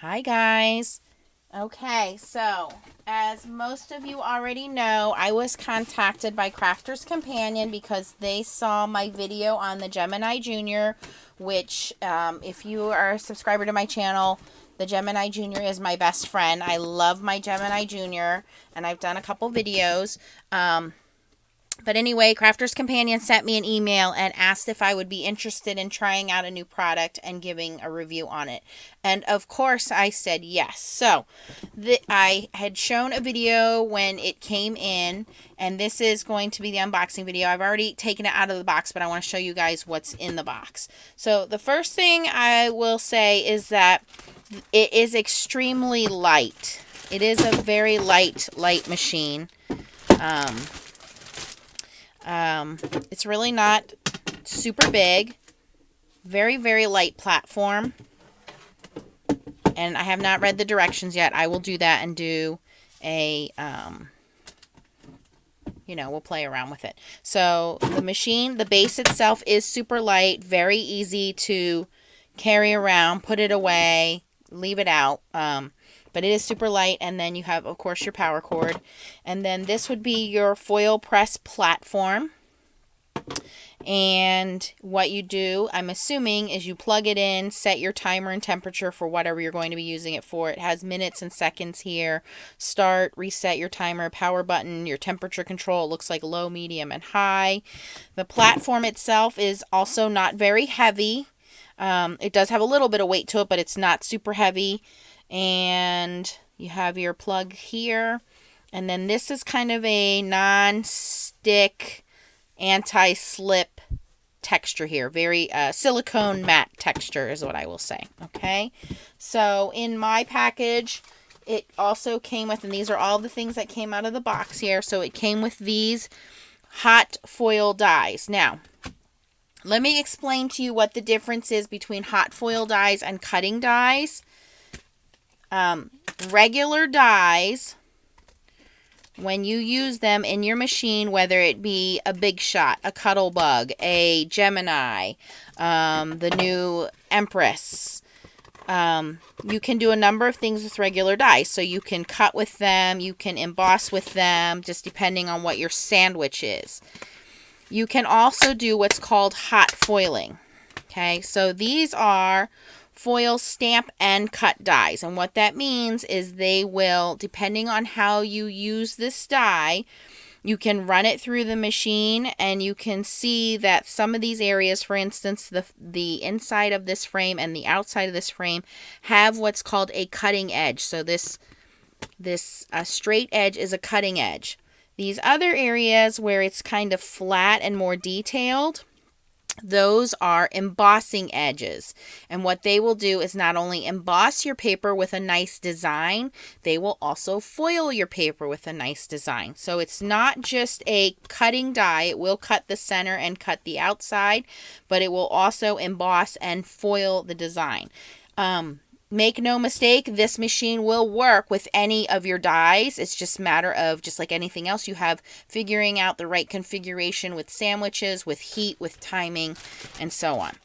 Hi guys. Okay, so as most of you already know, I was contacted by Crafter's Companion because they saw my video on the Gemini Junior, which if you are a subscriber to my channel, the Gemini Junior is my best friend. I love my Gemini Junior, and I've done a couple videos. But anyway, Crafter's Companion sent me an email and asked if I would be interested in trying out a new product and giving a review on it. And of course I said yes. So I had shown a video when it came in, and this is going to be the unboxing video. I've already taken it out of the box, but I want to show you guys what's in the box. So the first thing I will say is that it is extremely light. It is a very light machine. It's really not super big. Very, very light platform. And I have not read the directions yet. I will do that and do a, we'll play around with it. So the machine, the base itself is super light, very easy to carry around, put it away, leave it out. But it is super light, and then you have, of course, your power cord. And then this would be your foil press platform. And what you do, I'm assuming, is you plug it in, set your timer and temperature for whatever you're going to be using it for. It has minutes and seconds here. Start, reset your timer, power button, your temperature control. It looks like low, medium, and high. The platform itself is also not very heavy. It does have a little bit of weight to it, but it's not super heavy. And you have your plug here. And then this is kind of a non-stick, anti-slip texture here. Very silicone matte texture is what I will say. Okay. So in my package, it also came with, and these are all the things that came out of the box here. So it came with these hot foil dies. Now, let me explain to you what the difference is between hot foil dies and cutting dies. Regular dies, when you use them in your machine, whether it be a Big Shot, a Cuttlebug, a Gemini, the new Empress, you can do a number of things with regular dies. So you can cut with them, you can emboss with them, just depending on what your sandwich is. You can also do what's called hot foiling. Okay, so these are foil stamp and cut dies, and what that means is they will, depending on how you use this die, you can run it through the machine and you can see that some of these areas, for instance, the inside of this frame and the outside of this frame have what's called a cutting edge. So this straight edge is a cutting edge. These other areas where it's kind of flat and more detailed, those are embossing edges. And what they will do is not only emboss your paper with a nice design, they will also foil your paper with a nice design. So it's not just a cutting die. It will cut the center and cut the outside, but it will also emboss and foil the design. Make no mistake, this machine will work with any of your dies. It's just a matter of, just like anything else, you have figuring out the right configuration with sandwiches, with heat, with timing, and so on.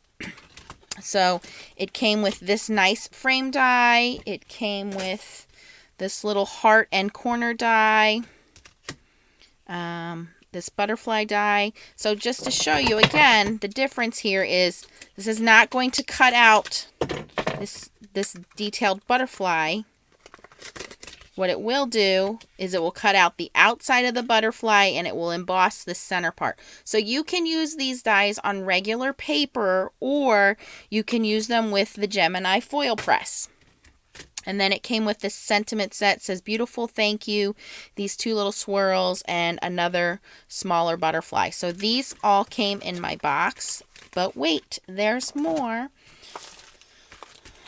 So it came with this nice frame die. It came with this little heart and corner die. This butterfly die. So just to show you again, the difference here is this is not going to cut out this detailed butterfly. What it will do is it will cut out the outside of the butterfly and it will emboss the center part. So you can use these dies on regular paper, or you can use them with the Gemini Foil Press. And then it came with this sentiment set. It says, "Beautiful, thank you," these two little swirls, and another smaller butterfly. So these all came in my box. But wait, there's more.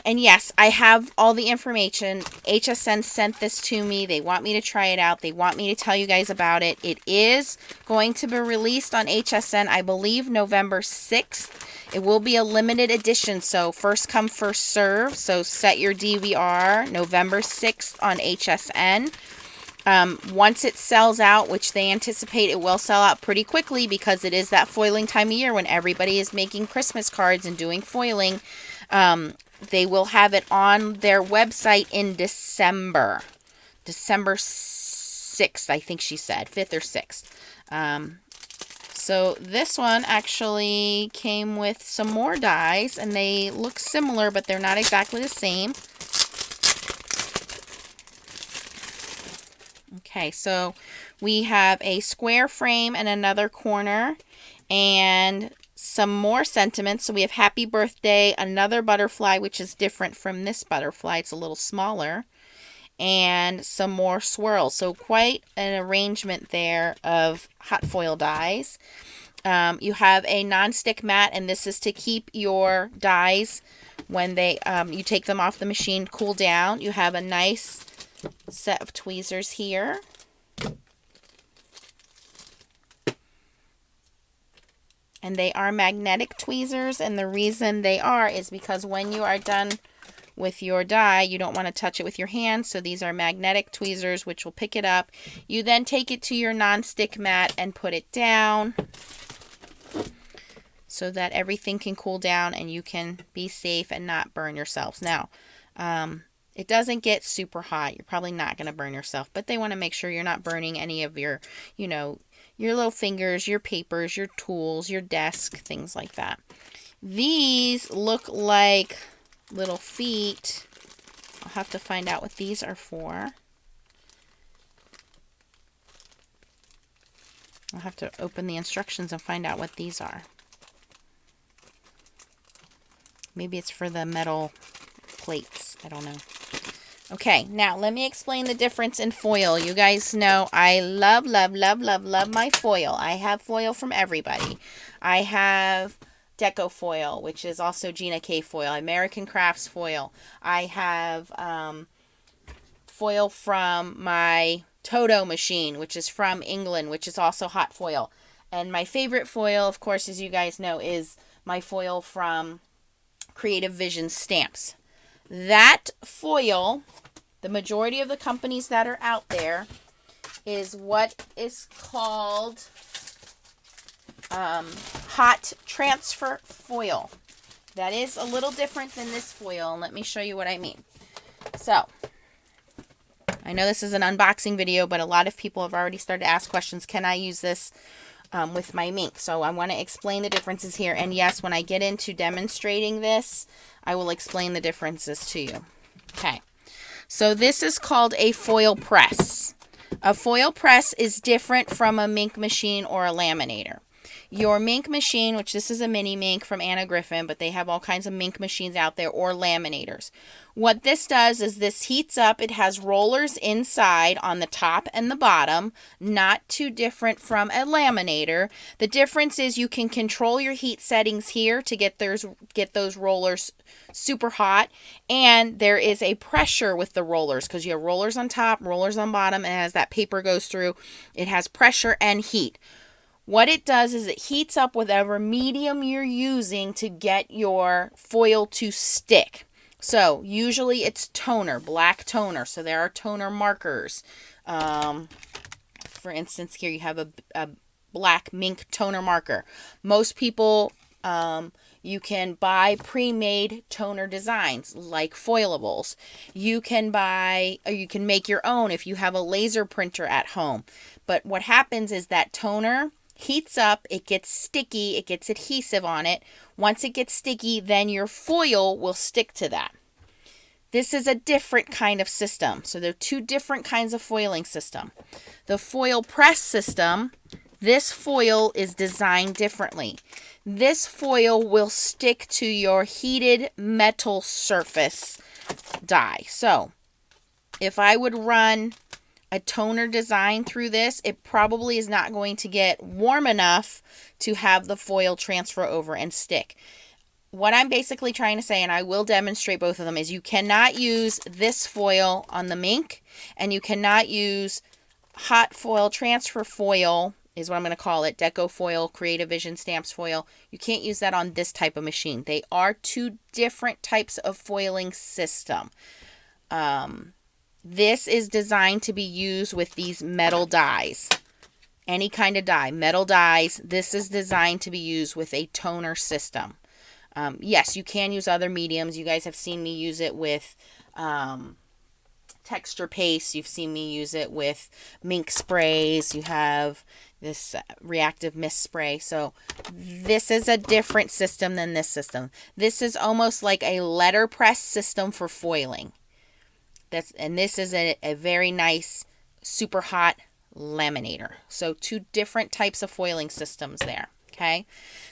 And yes, I have all the information. HSN sent this to me. They want me to try it out. They want me to tell you guys about it. It is going to be released on HSN, I believe, November 6th. It will be a limited edition, so first come, first serve. So set your DVR, November 6th on HSN. Once it sells out, which they anticipate it will sell out pretty quickly because it is that foiling time of year when everybody is making Christmas cards and doing foiling. they will have it on their website in December. December 6th, I think she said, 5th or 6th. So this one actually came with some more dies, and they look similar, but they're not exactly the same. Okay, so we have a square frame and another corner, and some more sentiments. So we have happy birthday, another butterfly, which is different from this butterfly. It's a little smaller, and some more swirls. So quite an arrangement there of hot foil dies. You have a non-stick mat, and this is to keep your dies when they you take them off the machine cool down. You have a nice set of tweezers here. And they are magnetic tweezers, and the reason they are is because when you are done with your die, you don't want to touch it with your hands, so these are magnetic tweezers which will pick it up. You then take it to your non-stick mat and put it down so that everything can cool down and you can be safe and not burn yourselves. Now, it doesn't get super hot. You're probably not going to burn yourself, but they want to make sure you're not burning any of your, you know, your little fingers, your papers, your tools, your desk, things like that. These look like little feet. I'll have to find out what these are for. I'll have to open the instructions and find out what these are. Maybe it's for the metal plates. I don't know. Okay, now let me explain the difference in foil. You guys know I love, love, love, love, love my foil. I have foil from everybody. I have Deco Foil, which is also Gina K Foil, American Crafts Foil. I have foil from my Toto machine, which is from England, which is also hot foil. And my favorite foil, of course, as you guys know, is my foil from Creative Vision Stamps. That foil, the majority of the companies that are out there, is what is called hot transfer foil. That is a little different than this foil, and let me show you what I mean. So, I know this is an unboxing video, but a lot of people have already started to ask questions. Can I use this with my mink? So I want to explain the differences here. And yes, when I get into demonstrating this, I will explain the differences to you. Okay, so this is called a foil press. A foil press is different from a mink machine or a laminator. Your mink machine, which this is a mini mink from Anna Griffin, but they have all kinds of mink machines out there, or laminators. What this does is this heats up. It has rollers inside on the top and the bottom, not too different from a laminator. The difference is you can control your heat settings here to get those rollers super hot, and there is a pressure with the rollers because you have rollers on top, rollers on bottom, and as that paper goes through, it has pressure and heat. What it does is it heats up whatever medium you're using to get your foil to stick. So usually it's toner, black toner. So there are toner markers. For instance, here you have a black mink toner marker. Most people, you can buy pre-made toner designs like foilables. You can buy, or you can make your own if you have a laser printer at home. But what happens is that toner heats up, it gets sticky, it gets adhesive on it. Once it gets sticky, then your foil will stick to that. This is a different kind of system. So there are two different kinds of foiling system. The foil press system, this foil is designed differently. This foil will stick to your heated metal surface die. So if I would run a toner design through this, it probably is not going to get warm enough to have the foil transfer over and stick. What I'm basically trying to say, and I will demonstrate both of them, is you cannot use this foil on the mink, and you cannot use hot foil transfer foil, is what I'm going to call it, Deco Foil, Creative Vision Stamps foil. You can't use that on this type of machine. They are two different types of foiling system. This is designed to be used with these metal dies. Any kind of die, metal dies. This is designed to be used with a toner system. Yes, you can use other mediums. You guys have seen me use it with texture paste. You've seen me use it with mink sprays. You have this reactive mist spray. So this is a different system than this system. This is almost like a letterpress system for foiling. And this is a very nice, super hot laminator. So two different types of foiling systems there. Okay.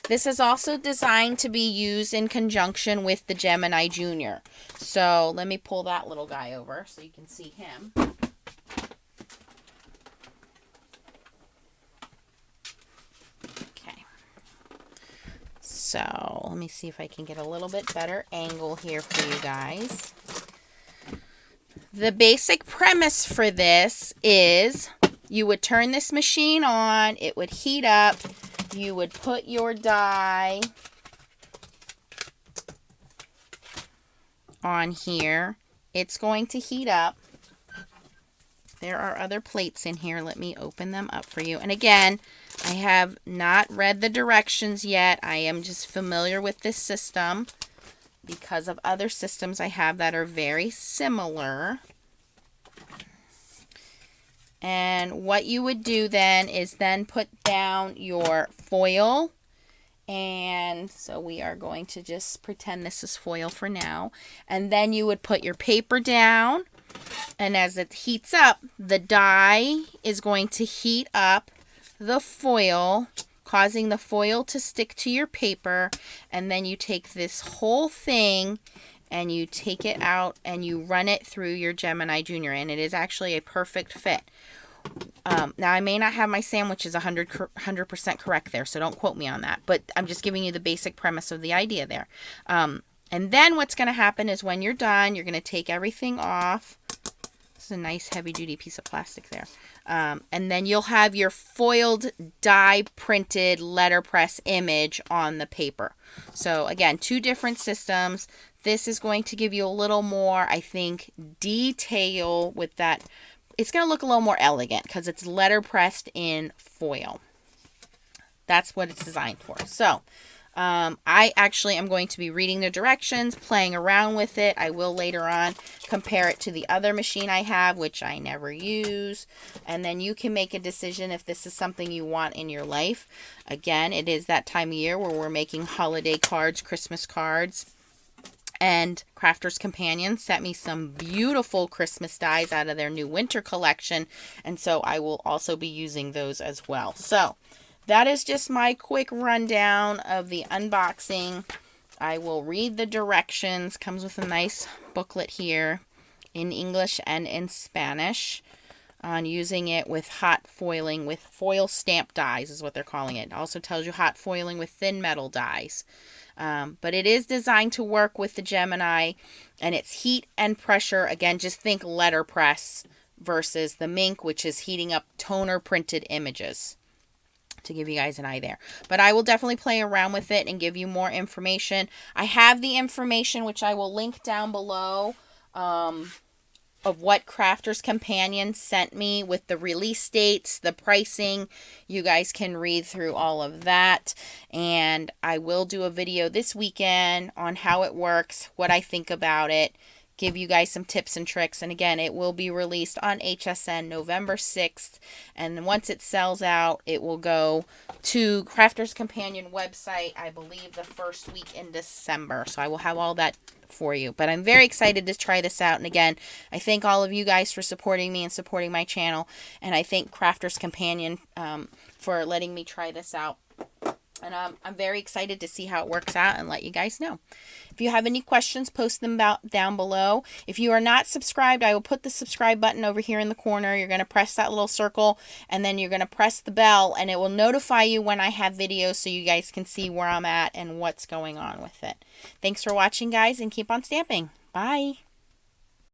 This is also designed to be used in conjunction with the Gemini Junior. So let me pull that little guy over so you can see him. Okay. So let me see if I can get a little bit better angle here for you guys. The basic premise for this is you would turn this machine on, it would heat up, you would put your die on here. It's going to heat up. There are other plates in here. Let me open them up for you. And again, I have not read the directions yet. I am just familiar with this system because of other systems I have that are very similar. And what you would do then is then put down your foil. And so we are going to just pretend this is foil for now. And then you would put your paper down. And as it heats up, the die is going to heat up the foil, causing the foil to stick to your paper. And then you take this whole thing and you take it out and you run it through your Gemini Junior. And it is actually a perfect fit. Now, I may not have my sandwiches 100% correct there, so don't quote me on that. But I'm just giving you the basic premise of the idea there. And then what's going to happen is when you're done, you're going to take everything off. This is a nice heavy-duty piece of plastic there. And then you'll have your foiled die-printed letterpress image on the paper. So, again, two different systems. This is going to give you a little more, I think, detail with that. It's going to look a little more elegant because it's letterpressed in foil. That's what it's designed for. So, I actually am going to be reading the directions, playing around with it. I will later on compare it to the other machine I have, which I never use. And then you can make a decision if this is something you want in your life. Again, it is that time of year where we're making holiday cards, Christmas cards. And Crafter's Companion sent me some beautiful Christmas dies out of their new winter collection. And so I will also be using those as well. So that is just my quick rundown of the unboxing. I will read the directions. Comes with a nice booklet here in English and in Spanish on using it with hot foiling with foil stamp dies is what they're calling it. It also tells you hot foiling with thin metal dies. But it is designed to work with the Gemini, and it's heat and pressure. Again, just think letterpress versus the Mink, which is heating up toner printed images, to give you guys an eye there. But I will definitely play around with it and give you more information. I have the information, which I will link down below, of what Crafter's Companion sent me with the release dates, the pricing. You guys can read through all of that. And I will do a video this weekend on how it works, what I think about it, give you guys some tips and tricks. And again, it will be released on HSN November 6th. And once it sells out, it will go to Crafter's Companion website, I believe the first week in December. So I will have all that for you. But I'm very excited to try this out. And again, I thank all of you guys for supporting me and supporting my channel. And I thank Crafter's Companion for letting me try this out. And I'm very excited to see how it works out and let you guys know. If you have any questions, post them down below. If you are not subscribed, I will put the subscribe button over here in the corner. You're going to press that little circle, and then you're going to press the bell, and it will notify you when I have videos so you guys can see where I'm at and what's going on with it. Thanks for watching, guys, and keep on stamping. Bye.